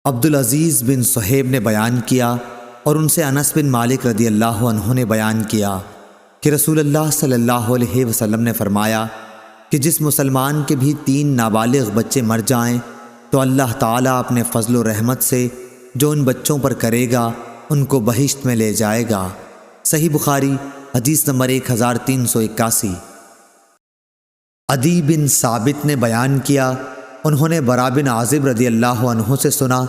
عبدالعزیز بن صہیب نے بیان کیا اور ان سے انس بن مالک رضی اللہ عنہ نے بیان کیا کہ رسول اللہ صلی اللہ علیہ وسلم نے فرمایا کہ جس مسلمان کے بھی 3 نابالغ بچے مر جائیں تو اللہ تعالیٰ اپنے فضل و رحمت سے جو ان بچوں پر کرے گا ان کو بہشت میں لے جائے گا۔ صحیح بخاری حدیث نمبر 1381۔ عدی بن ثابت نے بیان کیا، انہوں نے برا بن عازب رضی اللہ عنہ سے سنا،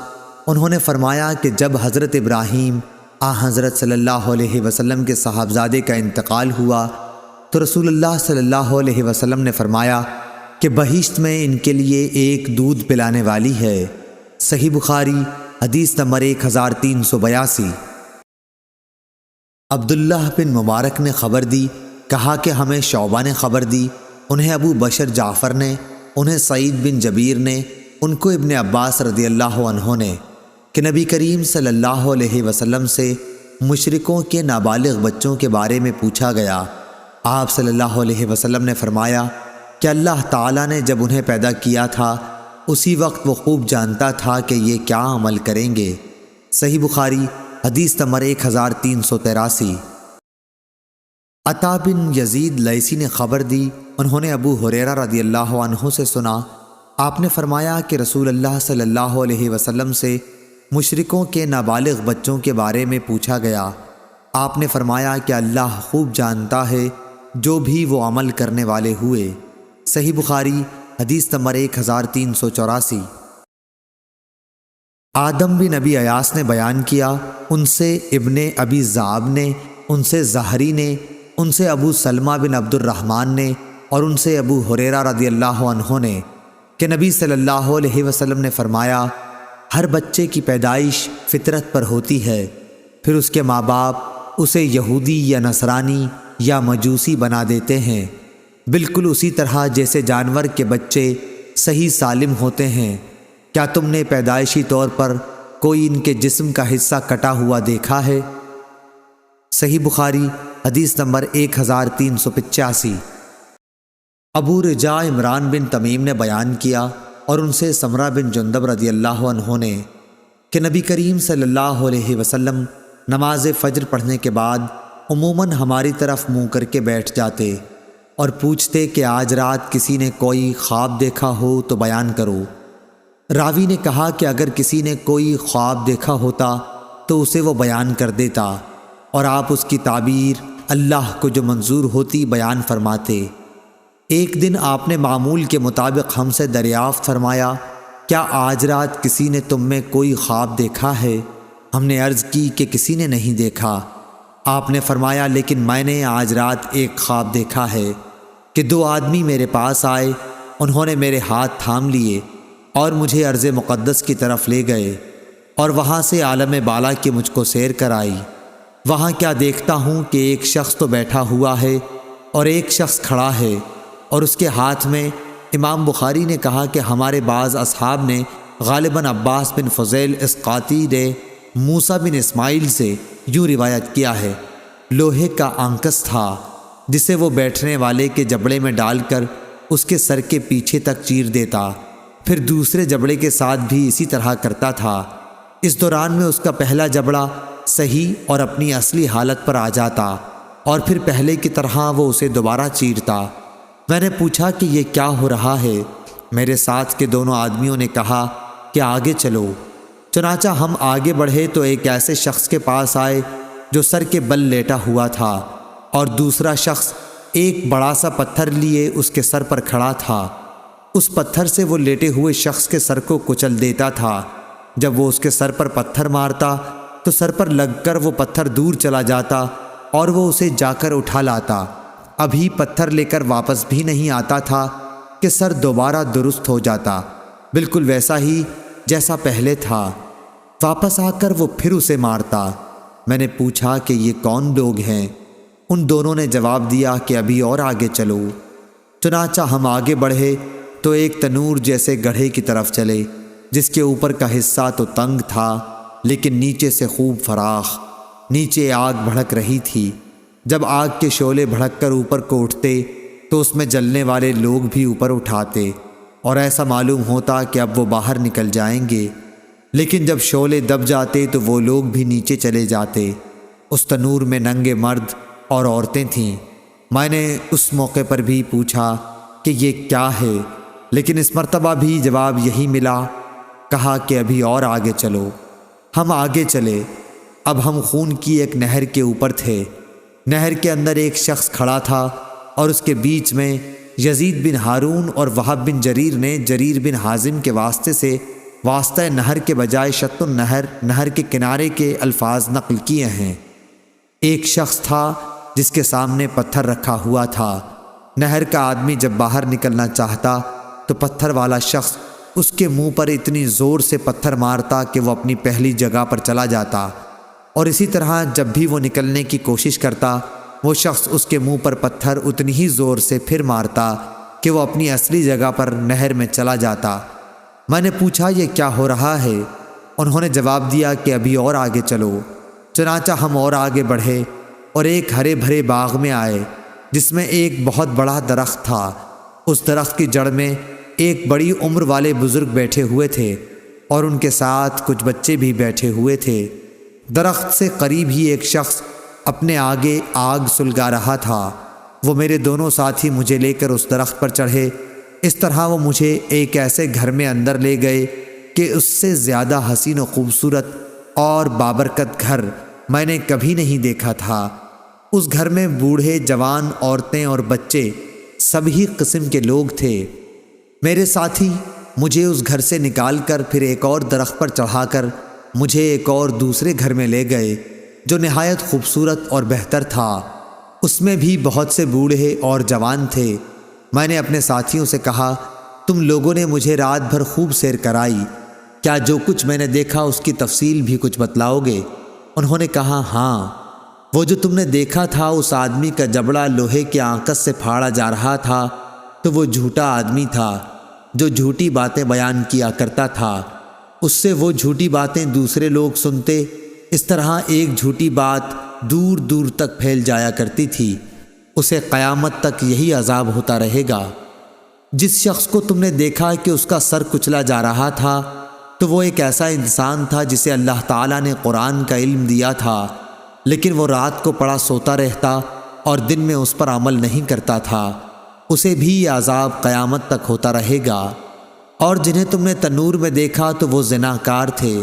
انہوں نے فرمایا کہ جب حضرت ابراہیم حضرت صلی اللہ علیہ وسلم کے صاحبزادے کا انتقال ہوا تو رسول اللہ صلی اللہ علیہ وسلم نے فرمایا کہ بہشت میں ان کے لیے ایک دودھ پلانے والی ہے۔ صحیح بخاری حدیث نمبر 1382۔ عبداللہ بن مبارک نے خبر دی، کہا کہ ہمیں شعبہ نے خبر دی، انہیں ابو بشر جعفر نے، انہیں سعید بن جبیر نے، ان کو ابن عباس رضی اللہ عنہ نے کہ نبی کریم صلی اللہ علیہ وسلم سے مشرکوں کے نابالغ بچوں کے بارے میں پوچھا گیا۔ آپ صلی اللہ علیہ وسلم نے فرمایا کہ اللہ تعالیٰ نے جب انہیں پیدا کیا تھا اسی وقت وہ خوب جانتا تھا کہ یہ کیا عمل کریں گے۔ صحیح بخاری حدیث نمبر 1383۔ عطا بن یزید لیثی نے خبر دی، انہوں نے ابو ہریرہ رضی اللہ عنہ سے سنا، آپ نے فرمایا کہ رسول اللہ صلی اللہ علیہ وسلم سے مشرکوں کے نابالغ بچوں کے بارے میں پوچھا گیا۔ آپ نے فرمایا کہ اللہ خوب جانتا ہے جو بھی وہ عمل کرنے والے ہوئے۔ صحیح بخاری حدیث نمبر 1384۔ آدم بن ابی ایاس نے بیان کیا، ان سے ابن ابی ذئب نے، ان سے زہری نے، ان سے ابو سلمہ بن عبد الرحمن نے اور ان سے ابو ہریرہ رضی اللہ عنہ نے کہ نبی صلی اللہ علیہ وسلم نے فرمایا ہر بچے کی پیدائش فطرت پر ہوتی ہے، پھر اس کے ماں باپ اسے یہودی یا نصرانی یا مجوسی بنا دیتے ہیں، بالکل اسی طرح جیسے جانور کے بچے صحیح سالم ہوتے ہیں۔ کیا تم نے پیدائشی طور پر کوئی ان کے جسم کا حصہ کٹا ہوا دیکھا ہے؟ صحیح بخاری حدیث نمبر 1385۔ ابو رجاء عمران بن تمیم نے بیان کیا اور ان سے سمرہ بن جندب رضی اللہ عنہ نے کہ نبی کریم صلی اللہ علیہ وسلم نماز فجر پڑھنے کے بعد عموماً ہماری طرف منہ کر کے بیٹھ جاتے اور پوچھتے کہ آج رات کسی نے کوئی خواب دیکھا ہو تو بیان کرو۔ راوی نے کہا کہ اگر کسی نے کوئی خواب دیکھا ہوتا تو اسے وہ بیان کر دیتا اور آپ اس کی تعبیر اللہ کو جو منظور ہوتی بیان فرماتے۔ ایک دن آپ نے معمول کے مطابق ہم سے دریافت فرمایا، کیا آج رات کسی نے تم میں کوئی خواب دیکھا ہے؟ ہم نے عرض کی کہ کسی نے نہیں دیکھا۔ آپ نے فرمایا لیکن میں نے آج رات ایک خواب دیکھا ہے کہ 2 آدمی میرے پاس آئے، انہوں نے میرے ہاتھ تھام لیے اور مجھے ارض مقدس کی طرف لے گئے اور وہاں سے عالم بالا کی مجھ کو سیر کرائی۔ وہاں کیا دیکھتا ہوں کہ ایک شخص تو بیٹھا ہوا ہے اور ایک شخص کھڑا ہے اور اس کے ہاتھ میں، امام بخاری نے کہا کہ ہمارے بعض اصحاب نے غالباً عباس بن فضیل اسقاطی نے موسیٰ بن اسماعیل سے یوں روایت کیا ہے، لوہے کا آنکس تھا جسے وہ بیٹھنے والے کے جبڑے میں ڈال کر اس کے سر کے پیچھے تک چیر دیتا، پھر دوسرے جبڑے کے ساتھ بھی اسی طرح کرتا تھا۔ اس دوران میں اس کا پہلا جبڑا صحیح اور اپنی اصلی حالت پر آ جاتا اور پھر پہلے کی طرح وہ اسے دوبارہ چیرتا۔ میں نے پوچھا کہ یہ کیا ہو رہا ہے؟ میرے ساتھ کے دونوں آدمیوں نے کہا کہ آگے چلو۔ چنانچہ ہم آگے بڑھے تو ایک ایسے شخص کے پاس آئے جو سر کے بل لیٹا ہوا تھا اور دوسرا شخص ایک بڑا سا پتھر لیے اس کے سر پر کھڑا تھا۔ اس پتھر سے وہ لیٹے ہوئے شخص کے سر کو کچل دیتا تھا۔ جب وہ اس کے سر پر پتھر مارتا تو سر پر لگ کر وہ پتھر دور چلا جاتا اور وہ اسے جا کر اٹھا لاتا۔ ابھی پتھر لے کر واپس بھی نہیں آتا تھا کہ سر دوبارہ درست ہو جاتا، بالکل ویسا ہی جیسا پہلے تھا۔ واپس آ کر وہ پھر اسے مارتا۔ میں نے پوچھا کہ یہ کون لوگ ہیں؟ ان دونوں نے جواب دیا کہ ابھی اور آگے چلو۔ چنانچہ ہم آگے بڑھے تو ایک تنور جیسے گڑھے کی طرف چلے جس کے اوپر کا حصہ تو تنگ تھا لیکن نیچے سے خوب فراخ، نیچے آگ بھڑک رہی تھی۔ جب آگ کے شعلے بھڑک کر اوپر کو اٹھتے تو اس میں جلنے والے لوگ بھی اوپر اٹھاتے اور ایسا معلوم ہوتا کہ اب وہ باہر نکل جائیں گے۔ لیکن جب شعلے دب جاتے تو وہ لوگ بھی نیچے چلے جاتے۔ اس تنور میں ننگے مرد اور عورتیں تھیں۔ میں نے اس موقع پر بھی پوچھا کہ یہ کیا ہے، لیکن اس مرتبہ بھی جواب یہی ملا۔ کہا کہ ابھی اور آگے چلو۔ ہم آگے چلے۔ اب ہم خون کی ایک نہر کے اوپر تھے۔ نہر کے اندر ایک شخص کھڑا تھا اور اس کے بیچ میں یزید بن ہارون اور وہب بن جریر نے جریر بن حازم کے واسطے سے واسطہ نہر کے بجائے شط النہر، نہر کے کنارے کے الفاظ نقل کیے ہیں۔ ایک شخص تھا جس کے سامنے پتھر رکھا ہوا تھا۔ نہر کا آدمی جب باہر نکلنا چاہتا تو پتھر والا شخص اس کے منہ پر اتنی زور سے پتھر مارتا کہ وہ اپنی پہلی جگہ پر چلا جاتا، اور اسی طرح جب بھی وہ نکلنے کی کوشش کرتا وہ شخص اس کے منہ پر پتھر اتنی ہی زور سے پھر مارتا کہ وہ اپنی اصلی جگہ پر نہر میں چلا جاتا۔ میں نے پوچھا یہ کیا ہو رہا ہے؟ انہوں نے جواب دیا کہ ابھی اور آگے چلو۔ چنانچہ ہم اور آگے بڑھے اور ایک ہرے بھرے باغ میں آئے جس میں ایک بہت بڑا درخت تھا۔ اس درخت کی جڑ میں ایک بڑی عمر والے بزرگ بیٹھے ہوئے تھے اور ان کے ساتھ کچھ بچے بھی بیٹھے ہوئے تھے۔ درخت سے قریب ہی ایک شخص اپنے آگے آگ سلگا رہا تھا۔ وہ میرے دونوں ساتھی مجھے لے کر اس درخت پر چڑھے۔ اس طرح وہ مجھے ایک ایسے گھر میں اندر لے گئے کہ اس سے زیادہ حسین و خوبصورت اور بابرکت گھر میں نے کبھی نہیں دیکھا تھا۔ اس گھر میں بوڑھے، جوان، عورتیں اور بچے سبھی قسم کے لوگ تھے۔ میرے ساتھی مجھے اس گھر سے نکال کر پھر ایک اور درخت پر چڑھا کر مجھے ایک اور دوسرے گھر میں لے گئے جو نہایت خوبصورت اور بہتر تھا۔ اس میں بھی بہت سے بوڑھے اور جوان تھے۔ میں نے اپنے ساتھیوں سے کہا تم لوگوں نے مجھے رات بھر خوب سیر کرائی، کیا جو کچھ میں نے دیکھا اس کی تفصیل بھی کچھ بتلاؤ گے؟ انہوں نے کہا ہاں، وہ جو تم نے دیکھا تھا اس آدمی کا جبڑا لوہے کے آنکس سے پھاڑا جا رہا تھا تو وہ جھوٹا آدمی تھا جو جھوٹی باتیں بیان کیا کرتا تھا۔ اس سے وہ جھوٹی باتیں دوسرے لوگ سنتے، اس طرح ایک جھوٹی بات دور دور تک پھیل جایا کرتی تھی۔ اسے قیامت تک یہی عذاب ہوتا رہے گا۔ جس شخص کو تم نے دیکھا کہ اس کا سر کچلا جا رہا تھا تو وہ ایک ایسا انسان تھا جسے اللہ تعالیٰ نے قرآن کا علم دیا تھا، لیکن وہ رات کو پڑا سوتا رہتا اور دن میں اس پر عمل نہیں کرتا تھا۔ اسے بھی یہ عذاب قیامت تک ہوتا رہے گا۔ اور جنہیں تم نے تنور میں دیکھا تو وہ زناکار تھے،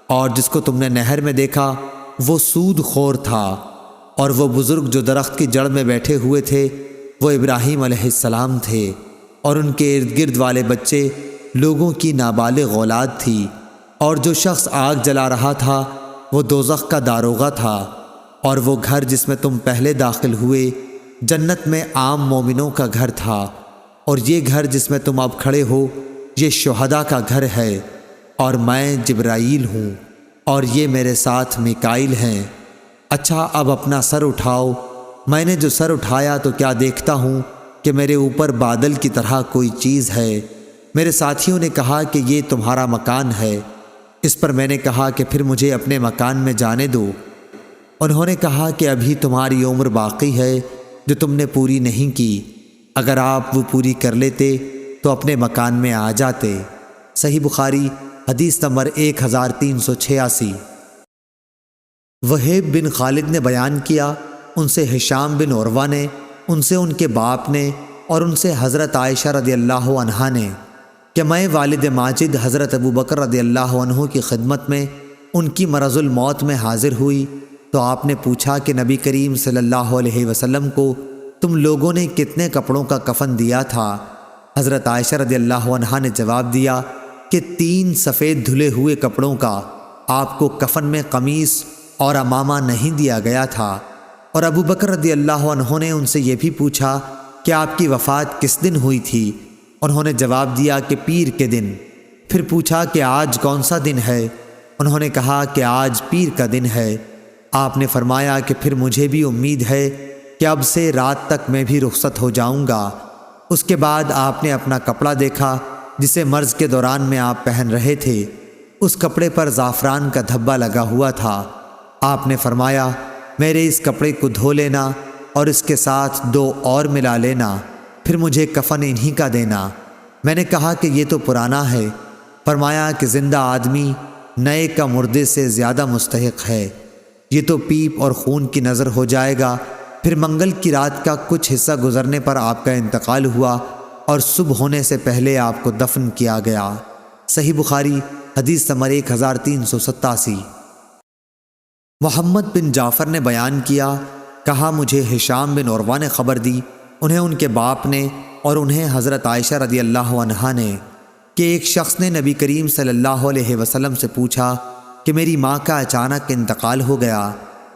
اور جس کو تم نے نہر میں دیکھا وہ سود خور تھا، اور وہ بزرگ جو درخت کی جڑ میں بیٹھے ہوئے تھے وہ ابراہیم علیہ السلام تھے، اور ان کے ارد گرد والے بچے لوگوں کی نابالغ اولاد تھی۔ اور جو شخص آگ جلا رہا تھا وہ دوزخ کا داروغہ تھا، اور وہ گھر جس میں تم پہلے داخل ہوئے جنت میں عام مومنوں کا گھر تھا، اور یہ گھر جس میں تم اب کھڑے ہو یہ شہداء کا گھر ہے، اور میں جبرائیل ہوں اور یہ میرے ساتھ میکائیل ہیں۔ اچھا اب اپنا سر اٹھاؤ۔ میں نے جو سر اٹھایا تو کیا دیکھتا ہوں کہ میرے اوپر بادل کی طرح کوئی چیز ہے۔ میرے ساتھیوں نے کہا کہ یہ تمہارا مکان ہے۔ اس پر میں نے کہا کہ پھر مجھے اپنے مکان میں جانے دو۔ انہوں نے کہا کہ ابھی تمہاری عمر باقی ہے جو تم نے پوری نہیں کی، اگر آپ وہ پوری کر لیتے تو اپنے مکان میں آ جاتے۔ صحیح بخاری حدیث نمبر 1386۔ وہیب بن خالد نے بیان کیا، ان سے ہشام بن عروہ نے، ان سے ان کے باپ نے، اور ان سے حضرت عائشہ رضی اللہ عنہا نے کہ میں والد ماجد حضرت ابو بکر رضی اللہ عنہ کی خدمت میں ان کی مرض الموت میں حاضر ہوئی تو آپ نے پوچھا کہ نبی کریم صلی اللہ علیہ وسلم کو تم لوگوں نے کتنے کپڑوں کا کفن دیا تھا؟ حضرت عائشہ رضی اللہ عنہا نے جواب دیا کہ 3 سفید دھلے ہوئے کپڑوں کا۔ آپ کو کفن میں قمیص اور عمامہ نہیں دیا گیا تھا۔ اور ابو بکر رضی اللہ عنہ نے ان سے یہ بھی پوچھا کہ آپ کی وفات کس دن ہوئی تھی؟ انہوں نے جواب دیا کہ پیر کے دن۔ پھر پوچھا کہ آج کون سا دن ہے؟ انہوں نے کہا کہ آج پیر کا دن ہے۔ آپ نے فرمایا کہ پھر مجھے بھی امید ہے کہ اب سے رات تک میں بھی رخصت ہو جاؤں گا۔ اس کے بعد آپ نے اپنا کپڑا دیکھا جسے مرض کے دوران میں آپ پہن رہے تھے۔ اس کپڑے پر زعفران کا دھبا لگا ہوا تھا۔ آپ نے فرمایا میرے اس کپڑے کو دھو لینا اور اس کے ساتھ 2 اور ملا لینا، پھر مجھے کفن انہی کا دینا۔ میں نے کہا کہ یہ تو پرانا ہے۔ فرمایا کہ زندہ آدمی نئے کا مردے سے زیادہ مستحق ہے۔ یہ تو پیپ اور خون کی نظر ہو جائے گا۔ پھر منگل کی رات کا کچھ حصہ گزرنے پر آپ کا انتقال ہوا اور صبح ہونے سے پہلے آپ کو دفن کیا گیا۔ صحیح بخاری حدیث نمبر 1387۔ محمد بن جعفر نے بیان کیا، کہا مجھے ہشام بن عروہ نے خبر دی، انہیں ان کے باپ نے اور انہیں حضرت عائشہ رضی اللہ عنہا نے، کہ ایک شخص نے نبی کریم صلی اللہ علیہ وسلم سے پوچھا کہ میری ماں کا اچانک انتقال ہو گیا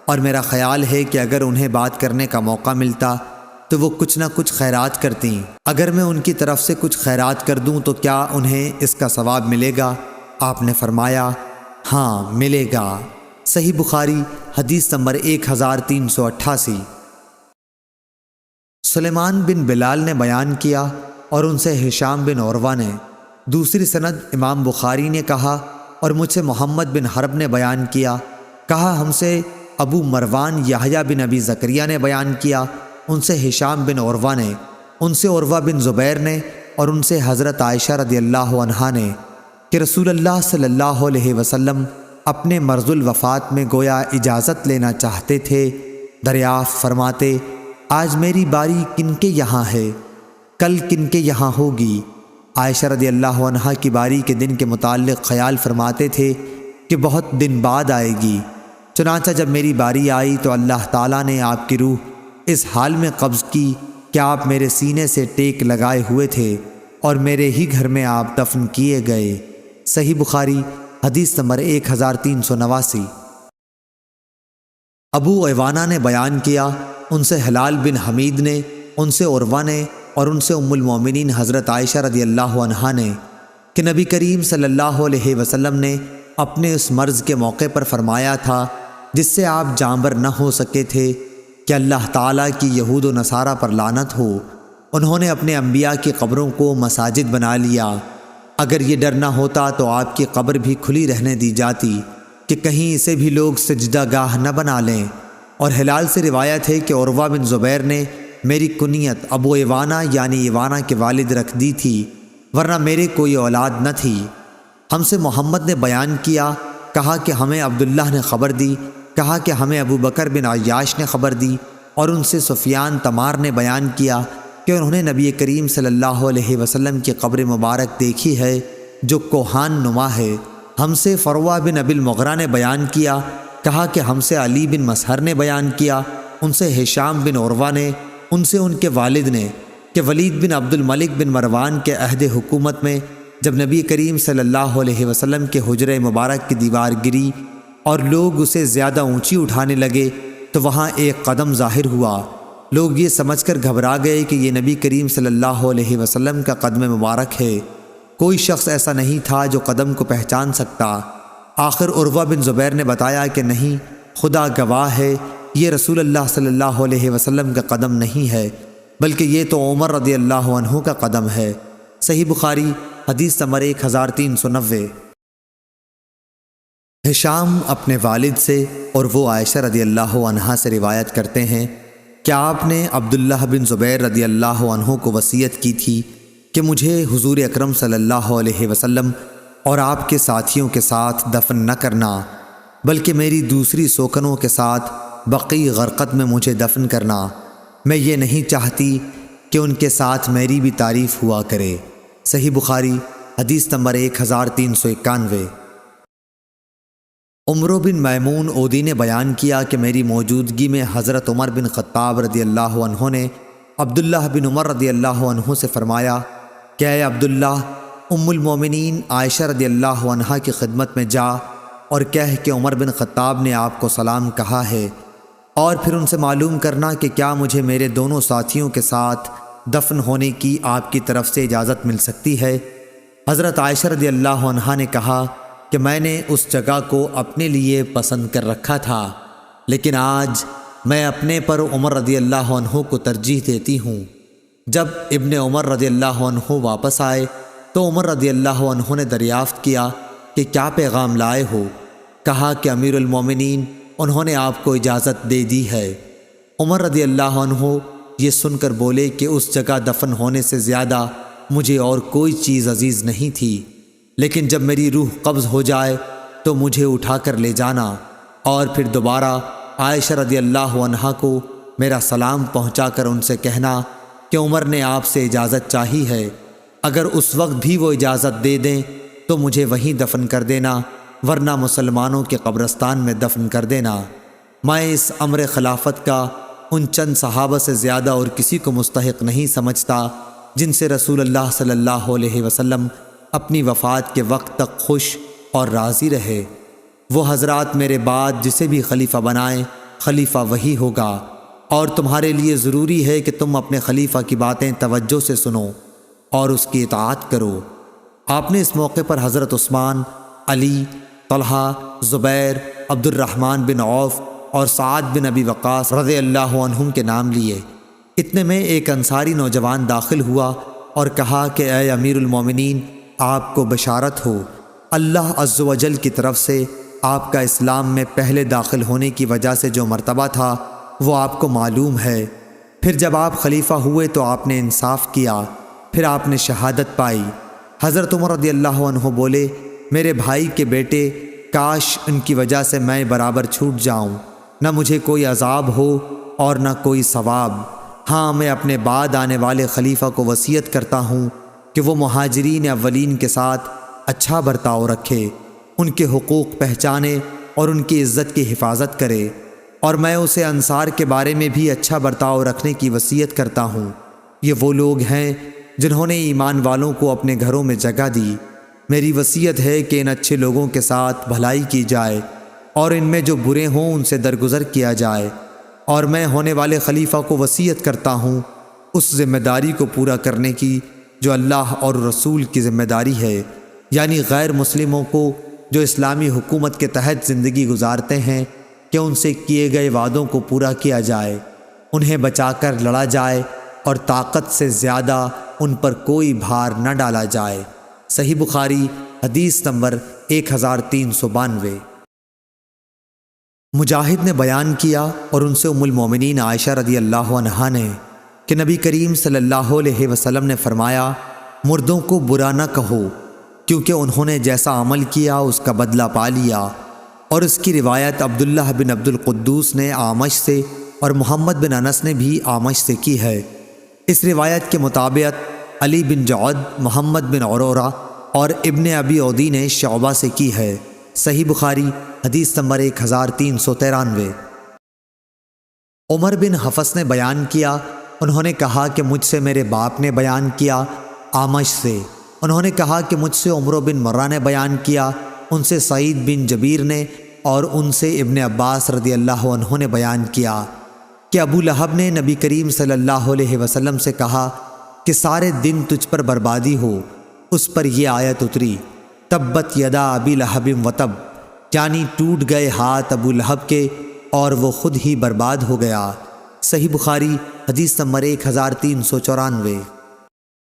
اور میرا خیال ہے کہ اگر انہیں بات کرنے کا موقع ملتا تو وہ کچھ نہ کچھ خیرات کرتیں، اگر میں ان کی طرف سے کچھ خیرات کر دوں تو کیا انہیں اس کا ثواب ملے گا؟ آپ نے فرمایا ہاں ملے گا۔ صحیح بخاری حدیث نمبر 1388۔ سلیمان بن بلال نے بیان کیا اور ان سے ہشام بن عروہ نے۔ دوسری سند امام بخاری نے کہا اور مجھ سے محمد بن حرب نے بیان کیا، کہا ہم سے ابو مروان یحییٰ بن ابی زکریا نے بیان کیا، ان سے ہشام بن عروہ نے، ان سے عروہ بن زبیر نے اور ان سے حضرت عائشہ رضی اللہ عنہا نے، کہ رسول اللہ صلی اللہ علیہ وسلم اپنے مرض الوفات میں گویا اجازت لینا چاہتے تھے، دریافت فرماتے آج میری باری کن کے یہاں ہے، کل کن کے یہاں ہوگی؟ عائشہ رضی اللہ عنہا کی باری کے دن کے متعلق خیال فرماتے تھے کہ بہت دن بعد آئے گی۔ چنانچہ جب میری باری آئی تو اللہ تعالیٰ نے آپ کی روح اس حال میں قبض کی کہ آپ میرے سینے سے ٹیک لگائے ہوئے تھے اور میرے ہی گھر میں آپ دفن کیے گئے۔ صحیح بخاری حدیث نمبر 1389۔ ابو عوانہ نے بیان کیا، ان سے ہلال بن حمید نے، ان سے عروہ نے اور ان سے ام المومنین حضرت عائشہ رضی اللہ عنہا نے، کہ نبی کریم صلی اللہ علیہ وسلم نے اپنے اس مرض کے موقع پر فرمایا تھا جس سے آپ جانبر نہ ہو سکے تھے کہ اللہ تعالیٰ کی یہود و نصارہ پر لعنت ہو، انہوں نے اپنے انبیاء کی قبروں کو مساجد بنا لیا۔ اگر یہ ڈر نہ ہوتا تو آپ کی قبر بھی کھلی رہنے دی جاتی کہ کہیں اسے بھی لوگ سجدہ گاہ نہ بنا لیں۔ اور ہلال سے روایت ہے کہ عروہ بن زبیر نے میری کنیت ابو عوانہ یعنی عوانہ کے والد رکھ دی تھی، ورنہ میرے کوئی اولاد نہ تھی۔ ہم سے محمد نے بیان کیا، کہا کہ ہمیں عبداللہ نے خبر دی، کہا کہ ہمیں ابو بکر بن عیاش نے خبر دی، اور ان سے سفیان تمار نے بیان کیا کہ انہوں نے نبی کریم صلی اللہ علیہ وسلم کی قبر مبارک دیکھی ہے جو کوہان نما ہے۔ ہم سے فروہ بن ابی المغرہ نے بیان کیا، کہا کہ ہم سے علی بن مسہر نے بیان کیا، ان سے ہشام بن عروہ نے، ان سے ان کے والد نے، کہ ولید بن عبد الملک بن مروان کے عہد حکومت میں جب نبی کریم صلی اللہ علیہ وسلم کے حجرہ مبارک کی دیوار گری اور لوگ اسے زیادہ اونچی اٹھانے لگے تو وہاں ایک قدم ظاہر ہوا۔ لوگ یہ سمجھ کر گھبرا گئے کہ یہ نبی کریم صلی اللہ علیہ وسلم کا قدم مبارک ہے۔ کوئی شخص ایسا نہیں تھا جو قدم کو پہچان سکتا۔ آخر عروہ بن زبیر نے بتایا کہ نہیں، خدا گواہ ہے یہ رسول اللہ صلی اللہ علیہ وسلم کا قدم نہیں ہے، بلکہ یہ تو عمر رضی اللہ عنہ کا قدم ہے۔ صحیح بخاری حدیث نمبر 1390۔ ہشام اپنے والد سے اور وہ عائشہ رضی اللہ عنہا سے روایت کرتے ہیں کہ آپ نے عبداللہ بن زبیر رضی اللہ عنہ کو وصیت کی تھی کہ مجھے حضور اکرم صلی اللہ علیہ وسلم اور آپ کے ساتھیوں کے ساتھ دفن نہ کرنا، بلکہ میری دوسری سوکنوں کے ساتھ بقیع غرقد میں مجھے دفن کرنا۔ میں یہ نہیں چاہتی کہ ان کے ساتھ میری بھی تعریف ہوا کرے۔ صحیح بخاری حدیث نمبر 1391۔ عمر بن میمون اودی نے بیان کیا کہ میری موجودگی میں حضرت عمر بن خطاب رضی اللہ عنہ نے عبداللہ بن عمر رضی اللہ عنہ سے فرمایا کہ اے عبداللہ، ام المومنین عائشہ رضی اللہ عنہا کی خدمت میں جا اور کہہ کہ عمر بن خطاب نے آپ کو سلام کہا ہے، اور پھر ان سے معلوم کرنا کہ کیا مجھے میرے دونوں ساتھیوں کے ساتھ دفن ہونے کی آپ کی طرف سے اجازت مل سکتی ہے۔ حضرت عائشہ رضی اللہ عنہا نے کہا کہ میں نے اس جگہ کو اپنے لیے پسند کر رکھا تھا، لیکن آج میں اپنے پر عمر رضی اللہ عنہ کو ترجیح دیتی ہوں۔ جب ابن عمر رضی اللہ عنہ واپس آئے تو عمر رضی اللہ عنہ نے دریافت کیا کہ کیا پیغام لائے ہو؟ کہا کہ امیر المومنین انہوں نے آپ کو اجازت دے دی ہے۔ عمر رضی اللہ عنہ یہ سن کر بولے کہ اس جگہ دفن ہونے سے زیادہ مجھے اور کوئی چیز عزیز نہیں تھی، لیکن جب میری روح قبض ہو جائے تو مجھے اٹھا کر لے جانا، اور پھر دوبارہ عائشہ رضی اللہ عنہا کو میرا سلام پہنچا کر ان سے کہنا کہ عمر نے آپ سے اجازت چاہی ہے، اگر اس وقت بھی وہ اجازت دے دیں تو مجھے وہیں دفن کر دینا، ورنہ مسلمانوں کے قبرستان میں دفن کر دینا۔ میں اس امر خلافت کا ان چند صحابہ سے زیادہ اور کسی کو مستحق نہیں سمجھتا جن سے رسول اللہ صلی اللہ علیہ وسلم اپنی وفات کے وقت تک خوش اور راضی رہے۔ وہ حضرات میرے بعد جسے بھی خلیفہ بنائیں، خلیفہ وہی ہوگا، اور تمہارے لیے ضروری ہے کہ تم اپنے خلیفہ کی باتیں توجہ سے سنو اور اس کی اطاعت کرو۔ آپ نے اس موقع پر حضرت عثمان، علی، طلحہ، زبیر، عبد الرحمن بن عوف اور سعد بن ابی وقاص رضی اللہ عنہم کے نام لیے۔ اتنے میں ایک انصاری نوجوان داخل ہوا اور کہا کہ اے امیر المومنین، آپ کو بشارت ہو، اللہ عز و جل کی طرف سے آپ کا اسلام میں پہلے داخل ہونے کی وجہ سے جو مرتبہ تھا وہ آپ کو معلوم ہے۔ پھر جب آپ خلیفہ ہوئے تو آپ نے انصاف کیا، پھر آپ نے شہادت پائی۔ حضرت عمر رضی اللہ عنہ بولے، میرے بھائی کے بیٹے، کاش ان کی وجہ سے میں برابر چھوٹ جاؤں، نہ مجھے کوئی عذاب ہو اور نہ کوئی ثواب۔ ہاں، میں اپنے بعد آنے والے خلیفہ کو وصیت کرتا ہوں کہ وہ مہاجرین اولین کے ساتھ اچھا برتاؤ رکھے، ان کے حقوق پہچانے اور ان کی عزت کی حفاظت کرے، اور میں اسے انصار کے بارے میں بھی اچھا برتاؤ رکھنے کی وصیت کرتا ہوں۔ یہ وہ لوگ ہیں جنہوں نے ایمان والوں کو اپنے گھروں میں جگہ دی۔ میری وصیت ہے کہ ان اچھے لوگوں کے ساتھ بھلائی کی جائے اور ان میں جو برے ہوں ان سے درگزر کیا جائے، اور میں ہونے والے خلیفہ کو وصیت کرتا ہوں اس ذمہ داری کو پورا کرنے کی جو اللہ اور رسول کی ذمہ داری ہے، یعنی غیر مسلموں کو جو اسلامی حکومت کے تحت زندگی گزارتے ہیں کہ ان سے کیے گئے وعدوں کو پورا کیا جائے، انہیں بچا کر لڑا جائے اور طاقت سے زیادہ ان پر کوئی بھار نہ ڈالا جائے۔ صحیح بخاری حدیث نمبر 1392۔ مجاہد نے بیان کیا اور ان سے ام المومنین عائشہ رضی اللہ عنہا نے کہ نبی کریم صلی اللہ علیہ وسلم نے فرمایا، مردوں کو برا نہ کہو، کیونکہ انہوں نے جیسا عمل کیا اس کا بدلہ پا لیا۔ اور اس کی روایت عبداللہ بن عبد القدوس نے اعمش سے اور محمد بن انس نے بھی اعمش سے کی ہے۔ اس روایت کے مطابق علی بن جعد، محمد بن عرورہ اور ابن ابی عدی نے شعبہ سے کی ہے۔ صحیح بخاری حدیث نمبر 1393۔ عمر بن حفص نے بیان کیا، انہوں نے کہا کہ مجھ سے میرے باپ نے بیان کیا، اعمش سے۔ انہوں نے کہا کہ مجھ سے عمرو بن مرہ نے بیان کیا، ان سے سعید بن جبیر نے، اور ان سے ابن عباس رضی اللہ عنہ نے بیان کیا کہ ابو لہب نے نبی کریم صلی اللہ علیہ وسلم سے کہا کہ سارے دن تجھ پر بربادی ہو۔ اس پر یہ آیت اتری، تبت یدا ابی لہب وتب، یعنی ٹوٹ گئے ہاتھ ابو لہب کے اور وہ خود ہی برباد ہو گیا۔ صحیح بخاری حدیث نمبر 1394۔